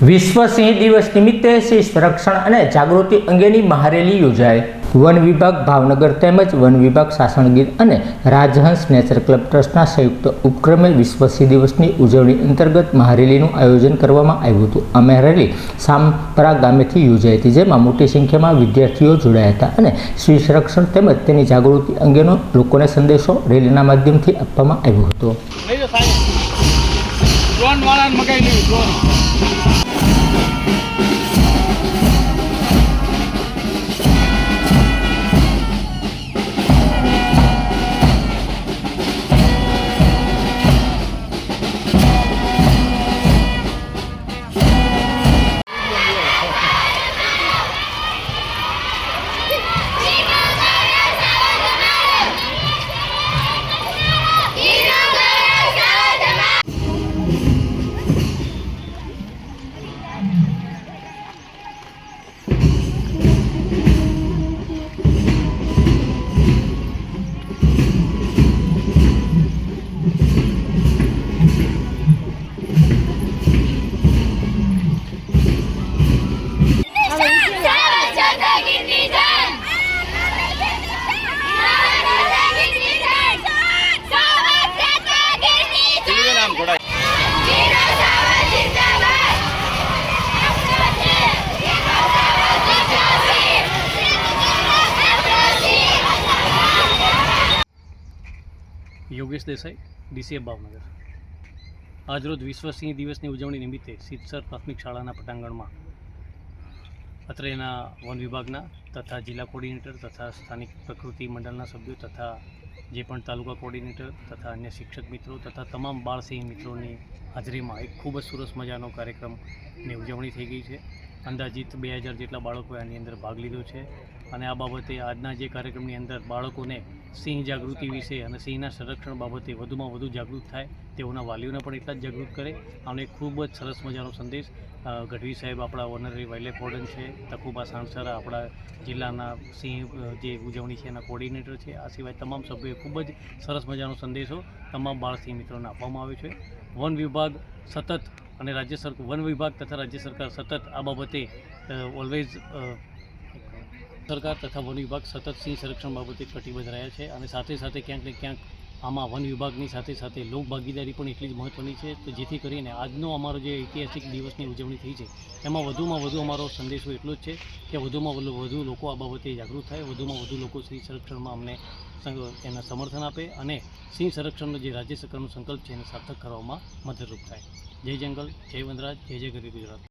વિશ્વ સિંહ દિવસ નિમિત્તે સિંહ સંરક્ષણ અને જાગૃતિ અંગેની મહારેલી યોજાઈ। વન વિભાગ ભાવનગર તેમજ વન વિભાગ સાસણગીર અને રાજહંસ નેચર ક્લબ ટ્રસ્ટના સંયુક્ત ઉપક્રમે વિશ્વ સિંહ દિવસની ઉજવણી અંતર્ગત મહારેલીનું આયોજન કરવામાં આવ્યું હતું। આ મહારેલી સામપરા ગામેથી યોજાઈ હતી, જેમાં મોટી સંખ્યામાં વિદ્યાર્થીઓ જોડાયા હતા અને સિંહ સંરક્ષણ તેમજ તેની જાગૃતિ અંગેનો લોકોને સંદેશો રેલીના માધ્યમથી આપવામાં આવ્યો હતો। યોગેશ દેસાઈ, ડીસીએ ભાવનગર। આજરોજ વિશ્વ સિંહ દિવસની ઉજવણી નિમિત્તે સિદ્ધસર પ્રાથમિક શાળાના પટાંગણમાં અત્રેના વન વિભાગના તથા જિલ્લા કોર્ડિનેટર તથા સ્થાનિક પ્રકૃતિ મંડળના સભ્યો તથા જે પણ તાલુકા કોર્ડિનેટર તથા અન્ય શિક્ષક મિત્રો તથા તમામ બાળ સિંહ મિત્રોની હાજરીમાં એક ખૂબ જ સરસ મજાનો કાર્યક્રમની ઉજવણી થઈ ગઈ છે। અંદાજિત 2000 જેટલા બાળકોએ આની અંદર ભાગ લીધો છે અને આ બાબતે આજના જે કાર્યક્રમની અંદર બાળકોને સિંહ જાગૃતિ વિશે અને સિંહના સંરક્ષણ બાબતે વધુમાં વધુ જાગૃત થાય, તેઓના વાલીઓને પણ એટલા જ જાગૃત કરે અને ખૂબ જ સરસ મજાનો સંદેશ ગઢવી સાહેબ આપણા ઓનરરી વાઇલ્ડલાઇફ વોર્ડન છે, તકુબા સાણસરા આપણા જિલ્લાના સિંહ જે ઉજવણી છે એના કોર્ડિનેટર છે, આ સિવાય તમામ સભ્યોએ ખૂબ જ સરસ મજાનો સંદેશો તમામ બાળ સિંહ મિત્રોને આપવામાં આવ્યો છે। વન વિભાગ સતત અને વન વિભાગ તથા રાજ્ય સરકાર સતત આ બાબતે ઓલવેઝ સરકાર તથા વન વિભાગ સતત સિંહ સંરક્ષણ બાબતે કટિબદ્ધ રહ્યા છે અને સાથે સાથે ક્યાંક ને ક્યાંક આમાં વન વિભાગની સાથે સાથે લોક ભાગીદારી પણ એટલી જ મહત્ત્વની છે। તો જેથી કરીને આજનો અમારો જે ઐતિહાસિક દિવસની ઉજવણી થઈ છે એમાં વધુમાં વધુ અમારો સંદેશો એટલો જ છે કે વધુમાં વધુ લોકો આ બાબતે જાગૃત થાય, વધુમાં વધુ લોકો સિંહ સંરક્ષણમાં અમને એના સમર્થન આપે અને સિંહ સંરક્ષણનો જે રાજ્ય સરકારનો સંકલ્પ છે એને સાર્થક કરવામાં મદદરૂપ થાય। જય જંગલ, જય વનરાજ, જય જય ગરવી ગુજરાત।